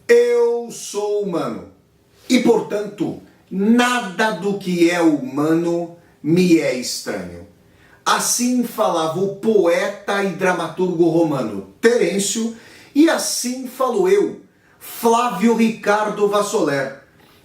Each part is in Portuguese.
Eu sou humano e, portanto, nada do que é humano me é estranho. Assim falava o poeta e dramaturgo romano Terêncio, e assim falo eu, Flávio Ricardo Vassoler,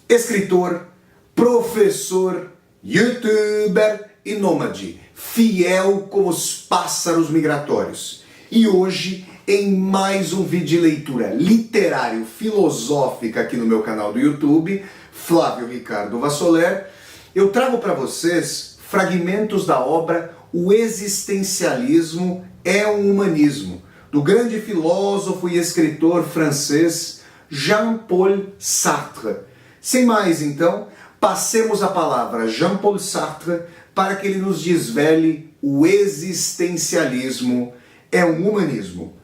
escritor, professor, youtuber e nômade, fiel como os pássaros migratórios. E hoje, em mais um vídeo de leitura literário-filosófica aqui no meu canal do YouTube, Flávio Ricardo Vassoler, eu trago para vocês fragmentos da obra O Existencialismo é um Humanismo, do grande filósofo e escritor francês Jean-Paul Sartre. Sem mais, então, passemos a palavra a Jean-Paul Sartre para que ele nos desvele o existencialismo é um humanismo.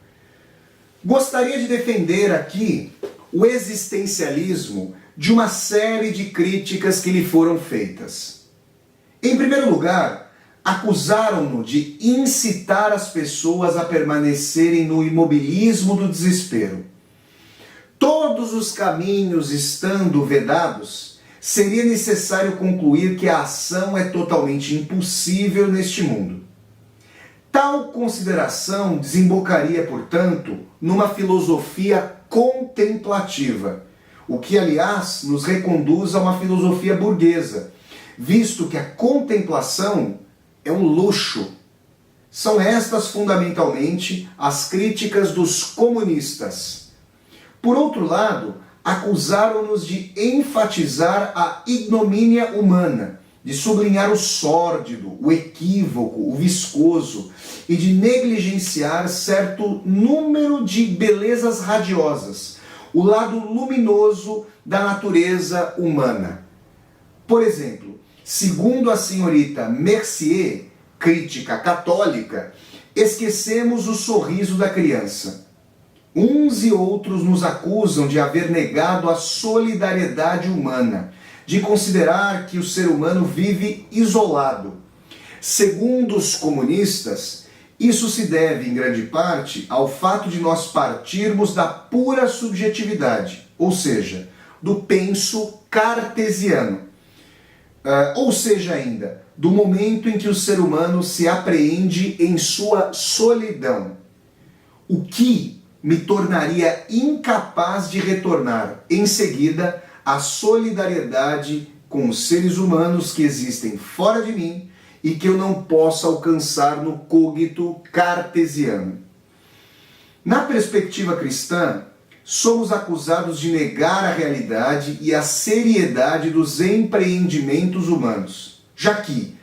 Gostaria de defender aqui o existencialismo de uma série de críticas que lhe foram feitas. Em primeiro lugar, acusaram-no de incitar as pessoas a permanecerem no imobilismo do desespero. Todos os caminhos estando vedados, seria necessário concluir que a ação é totalmente impossível neste mundo. Tal consideração desembocaria, portanto, numa filosofia contemplativa, o que, aliás, nos reconduz a uma filosofia burguesa, visto que a contemplação é um luxo. São estas, fundamentalmente, as críticas dos comunistas. Por outro lado, acusaram-nos de enfatizar a ignomínia humana, de sublinhar o sórdido, o equívoco, o viscoso e de negligenciar certo número de belezas radiosas, o lado luminoso da natureza humana. Por exemplo, segundo a senhorita Mercier, crítica católica, esquecemos o sorriso da criança. Uns e outros nos acusam de haver negado a solidariedade humana, de considerar que o ser humano vive isolado. Segundo os comunistas, isso se deve, em grande parte, ao fato de nós partirmos da pura subjetividade, ou seja, do penso cartesiano. Ou seja ainda, do momento em que o ser humano se apreende em sua solidão, o que me tornaria incapaz de retornar em seguida à solidariedade com os seres humanos que existem fora de mim e que eu não posso alcançar no cogito cartesiano. Na perspectiva cristã, somos acusados de negar a realidade e a seriedade dos empreendimentos humanos, já que,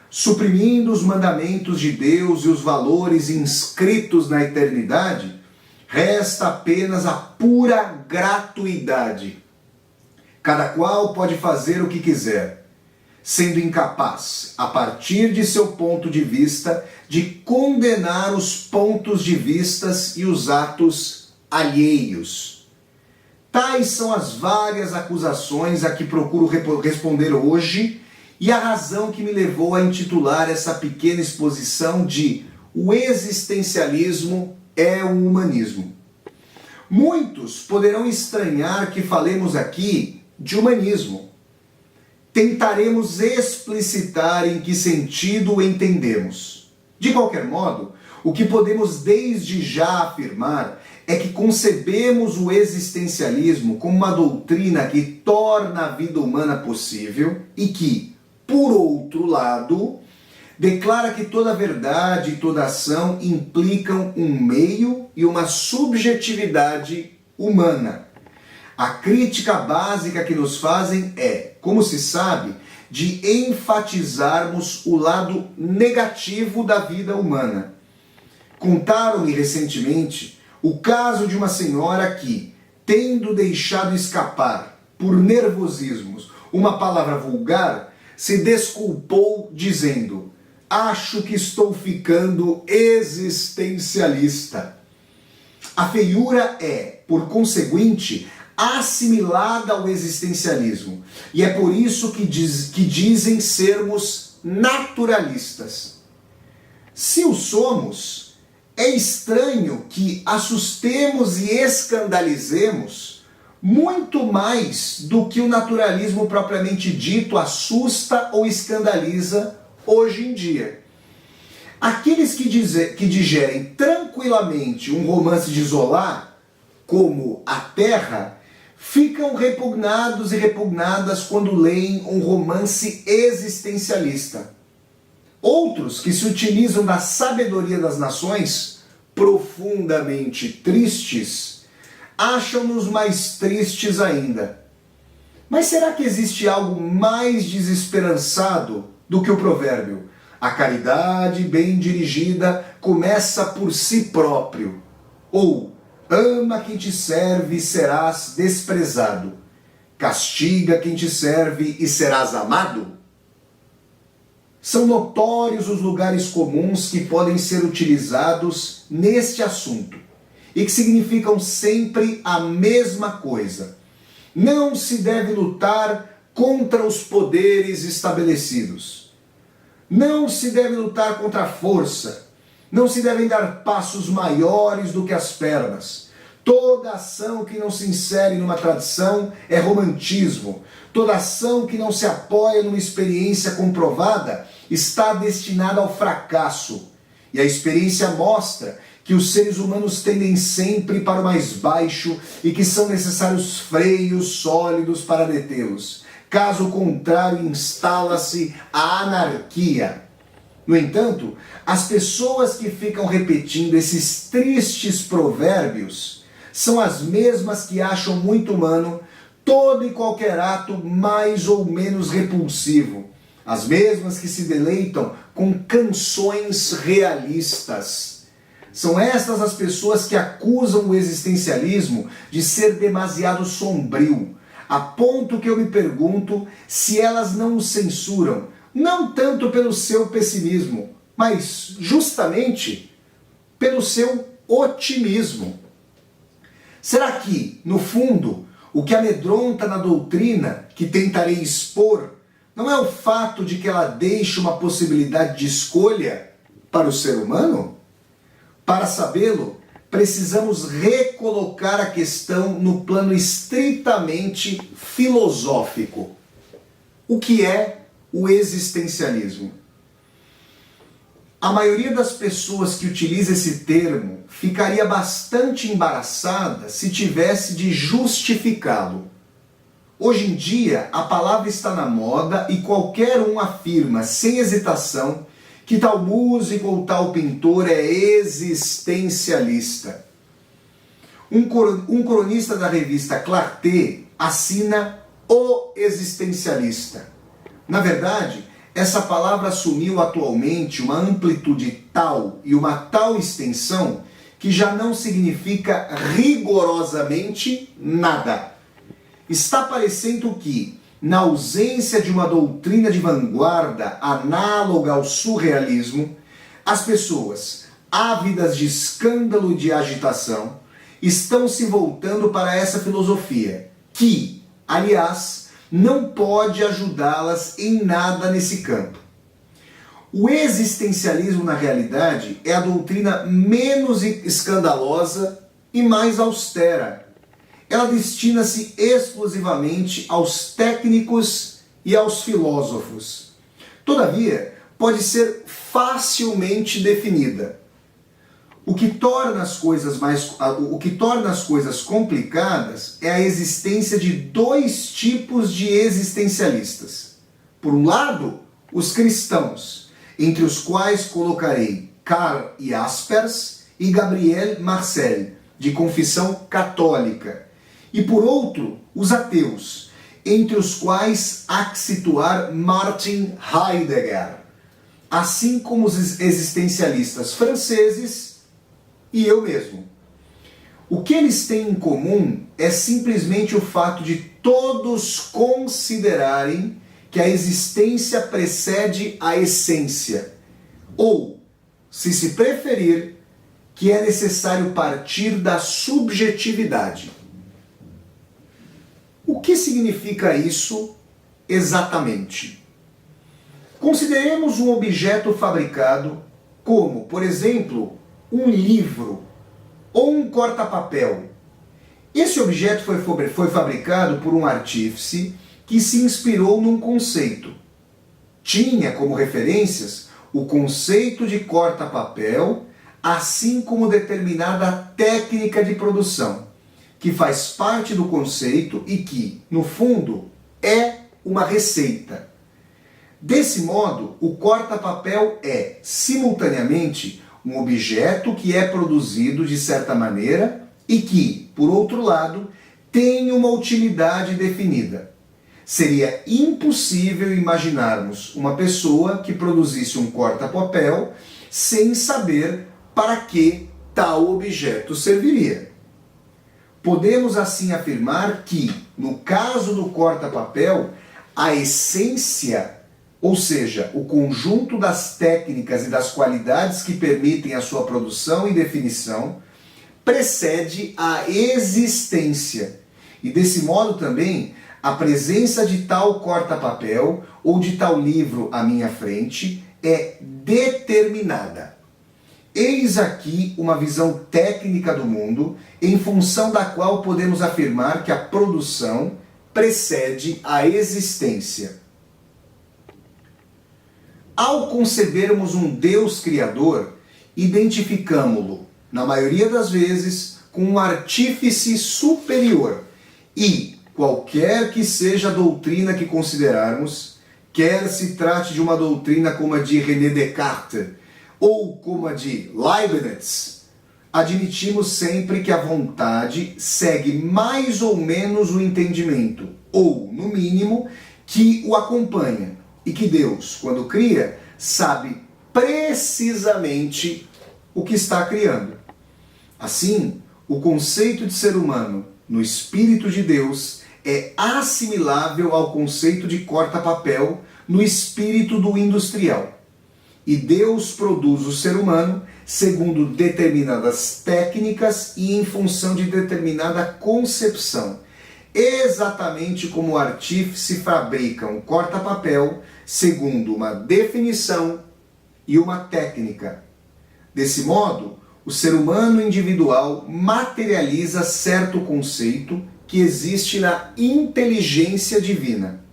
suprimindo os mandamentos de Deus e os valores inscritos na eternidade, resta apenas a pura gratuidade. Cada qual pode fazer o que quiser, sendo incapaz, a partir de seu ponto de vista, de condenar os pontos de vistas e os atos alheios. Tais são as várias acusações a que procuro responder hoje e a razão que me levou a intitular essa pequena exposição de O Existencialismo é um Humanismo. Muitos poderão estranhar que falemos aqui de humanismo. Tentaremos explicitar em que sentido o entendemos. De qualquer modo, o que podemos desde já afirmar é que concebemos o existencialismo como uma doutrina que torna a vida humana possível e que, por outro lado, declara que toda verdade e toda ação implicam um meio e uma subjetividade humana. A crítica básica que nos fazem é, como se sabe, de enfatizarmos o lado negativo da vida humana. Contaram-me recentemente o caso de uma senhora que, tendo deixado escapar, por nervosismos, uma palavra vulgar, se desculpou dizendo: acho que estou ficando existencialista. A feiura é, por conseguinte, assimilada ao existencialismo. E é por isso que dizem sermos naturalistas. Se o somos, é estranho que assustemos e escandalizemos muito mais do que o naturalismo propriamente dito assusta ou escandaliza hoje em dia. Aqueles que digerem tranquilamente um romance de Zola, como A Terra, ficam repugnados e repugnadas quando leem um romance existencialista. Outros que se utilizam da sabedoria das nações, profundamente tristes, acham-nos mais tristes ainda. Mas será que existe algo mais desesperançado do que o provérbio? A caridade bem dirigida começa por si próprio. Ou, ama quem te serve e serás desprezado. Castiga quem te serve e serás amado. São notórios os lugares comuns que podem ser utilizados neste assunto e que significam sempre a mesma coisa. Não se deve lutar contra os poderes estabelecidos. Não se deve lutar contra a força. Não se devem dar passos maiores do que as pernas. Toda ação que não se insere numa tradição é romantismo. Toda ação que não se apoia numa experiência comprovada está destinada ao fracasso. E a experiência mostra que os seres humanos tendem sempre para o mais baixo e que são necessários freios sólidos para detê-los. Caso contrário, instala-se a anarquia. No entanto, as pessoas que ficam repetindo esses tristes provérbios são as mesmas que acham muito humano todo e qualquer ato mais ou menos repulsivo. As mesmas que se deleitam com canções realistas. São estas as pessoas que acusam o existencialismo de ser demasiado sombrio, a ponto que eu me pergunto se elas não o censuram, não tanto pelo seu pessimismo, mas justamente pelo seu otimismo. Será que, no fundo, o que amedronta na doutrina que tentarei expor não é o fato de que ela deixa uma possibilidade de escolha para o ser humano? Para sabê-lo, precisamos recolocar a questão no plano estritamente filosófico. O que é o existencialismo? A maioria das pessoas que utiliza esse termo ficaria bastante embaraçada se tivesse de justificá-lo. Hoje em dia, a palavra está na moda e qualquer um afirma, sem hesitação, que tal músico ou tal pintor é existencialista. Um cronista da revista Clarté assina o existencialista. Na verdade, essa palavra assumiu atualmente uma amplitude tal e uma tal extensão que já não significa rigorosamente nada. Está parecendo que, na ausência de uma doutrina de vanguarda análoga ao surrealismo, as pessoas, ávidas de escândalo e de agitação, estão se voltando para essa filosofia, que, aliás, não pode ajudá-las em nada nesse campo. O existencialismo, na realidade, é a doutrina menos escandalosa e mais austera. Ela destina-se exclusivamente aos técnicos e aos filósofos. Todavia, pode ser facilmente definida. O que torna as coisas complicadas é a existência de dois tipos de existencialistas. Por um lado, os cristãos, entre os quais colocarei Karl Jaspers e Gabriel Marcel, de confissão católica. E por outro, os ateus, entre os quais há que situar Martin Heidegger, assim como os existencialistas franceses e eu mesmo. O que eles têm em comum é simplesmente o fato de todos considerarem que a existência precede a essência, ou, se preferir, que é necessário partir da subjetividade. O que significa isso exatamente? Consideremos um objeto fabricado como, por exemplo, um livro ou um corta-papel. Esse objeto foi fabricado por um artífice que se inspirou num conceito. Tinha como referências o conceito de corta-papel, assim como determinada técnica de produção, que faz parte do conceito e que, no fundo, é uma receita. Desse modo, o corta-papel é, simultaneamente, um objeto que é produzido de certa maneira e que, por outro lado, tem uma utilidade definida. Seria impossível imaginarmos uma pessoa que produzisse um corta-papel sem saber para que tal objeto serviria. Podemos assim afirmar que, no caso do corta-papel, a essência, ou seja, o conjunto das técnicas e das qualidades que permitem a sua produção e definição, precede a existência. E desse modo também, a presença de tal corta-papel ou de tal livro à minha frente é determinada. Eis aqui uma visão técnica do mundo, em função da qual podemos afirmar que a produção precede a existência. Ao concebermos um Deus criador, identificamo-lo, na maioria das vezes, com um artífice superior e, qualquer que seja a doutrina que considerarmos, quer se trate de uma doutrina como a de René Descartes ou como a de Leibniz, admitimos sempre que a vontade segue mais ou menos o entendimento, ou, no mínimo, que o acompanha, e que Deus, quando cria, sabe precisamente o que está criando. Assim, o conceito de ser humano no Espírito de Deus é assimilável ao conceito de corta-papel no espírito do industrial. E Deus produz o ser humano segundo determinadas técnicas e em função de determinada concepção. Exatamente como o artífice fabrica um corta-papel segundo uma definição e uma técnica. Desse modo, o ser humano individual materializa certo conceito que existe na inteligência divina.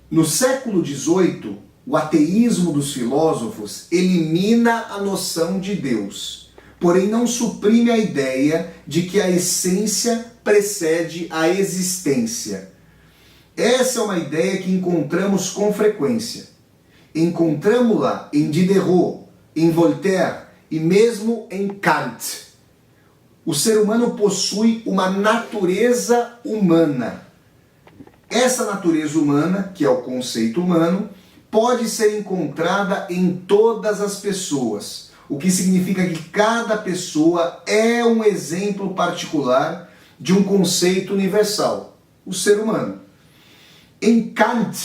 No século XVIII, o ateísmo dos filósofos elimina a noção de Deus, porém não suprime a ideia de que a essência precede a existência. Essa é uma ideia que encontramos com frequência. Encontramos-la em Diderot, em Voltaire e mesmo em Kant. O ser humano possui uma natureza humana. Essa natureza humana, que é o conceito humano, pode ser encontrada em todas as pessoas, o que significa que cada pessoa é um exemplo particular de um conceito universal, o ser humano. Em Kant,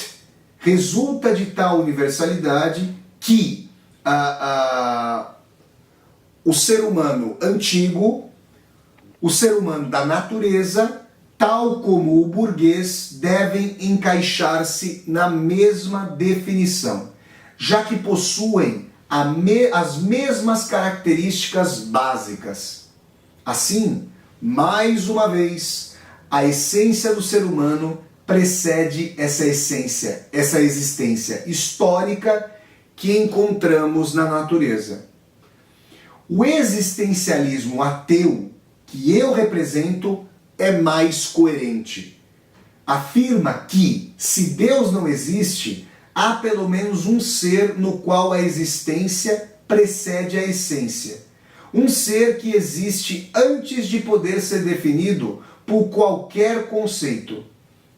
resulta de tal universalidade que o ser humano antigo, o ser humano da natureza, tal como o burguês, devem encaixar-se na mesma definição, já que possuem as mesmas características básicas. Assim, mais uma vez, a essência do ser humano precede essa essência, essa existência histórica que encontramos na natureza. O existencialismo ateu que eu represento é mais coerente. Afirma que, se Deus não existe, há pelo menos um ser no qual a existência precede a essência. Um ser que existe antes de poder ser definido por qualquer conceito.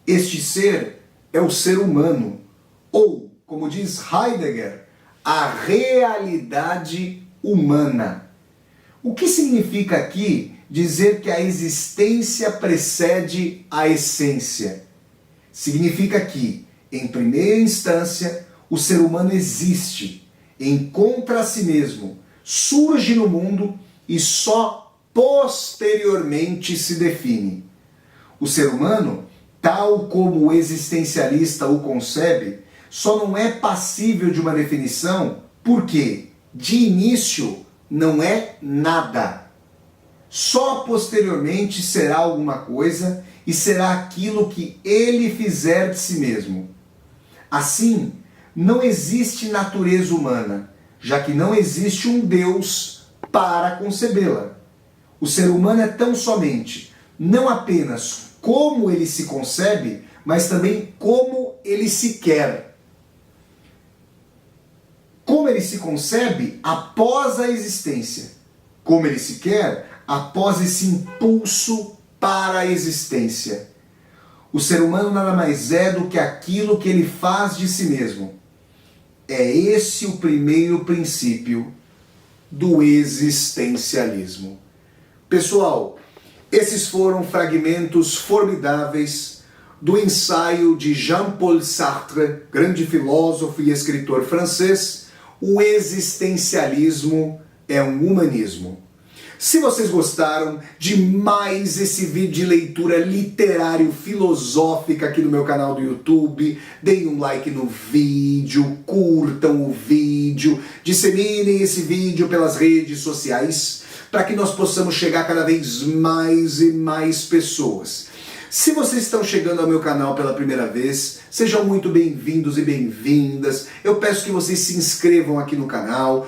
Este ser é o ser humano, ou, como diz Heidegger, a realidade humana. O que significa aqui dizer que a existência precede a essência? Significa que, em primeira instância, o ser humano existe, encontra a si mesmo, surge no mundo e só posteriormente se define. O ser humano, tal como o existencialista o concebe, só não é passível de uma definição porque, de início, não é nada. Só posteriormente será alguma coisa e será aquilo que ele fizer de si mesmo. Assim, não existe natureza humana, já que não existe um Deus para concebê-la. O ser humano é tão somente, não apenas como ele se concebe, mas também como ele se quer. Como ele se concebe após a existência. Como ele se quer após esse impulso para a existência. O ser humano nada mais é do que aquilo que ele faz de si mesmo. É esse o primeiro princípio do existencialismo. Pessoal, esses foram fragmentos formidáveis do ensaio de Jean-Paul Sartre, grande filósofo e escritor francês. O existencialismo é um humanismo. Se vocês gostaram de mais esse vídeo de leitura literário-filosófica aqui no meu canal do YouTube, deem um like no vídeo, curtam o vídeo, disseminem esse vídeo pelas redes sociais, para que nós possamos chegar cada vez mais e mais pessoas. Se vocês estão chegando ao meu canal pela primeira vez, sejam muito bem-vindos e bem-vindas. Eu peço que vocês se inscrevam aqui no canal,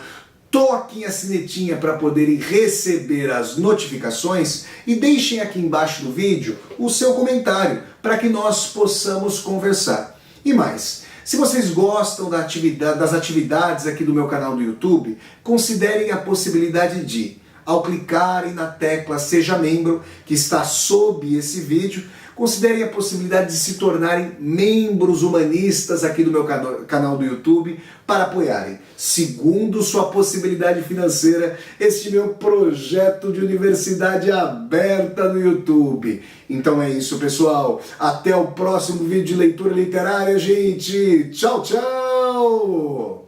toquem a sinetinha para poderem receber as notificações e deixem aqui embaixo do vídeo o seu comentário para que nós possamos conversar. E mais, se vocês gostam das atividades aqui do meu canal do YouTube, considerem a possibilidade de, ao clicarem na tecla Seja Membro, que está sob esse vídeo, considerem a possibilidade de se tornarem membros humanistas aqui do meu canal do YouTube para apoiarem, segundo sua possibilidade financeira, este meu projeto de universidade aberta no YouTube. Então é isso, pessoal. Até o próximo vídeo de leitura literária, gente. Tchau, tchau!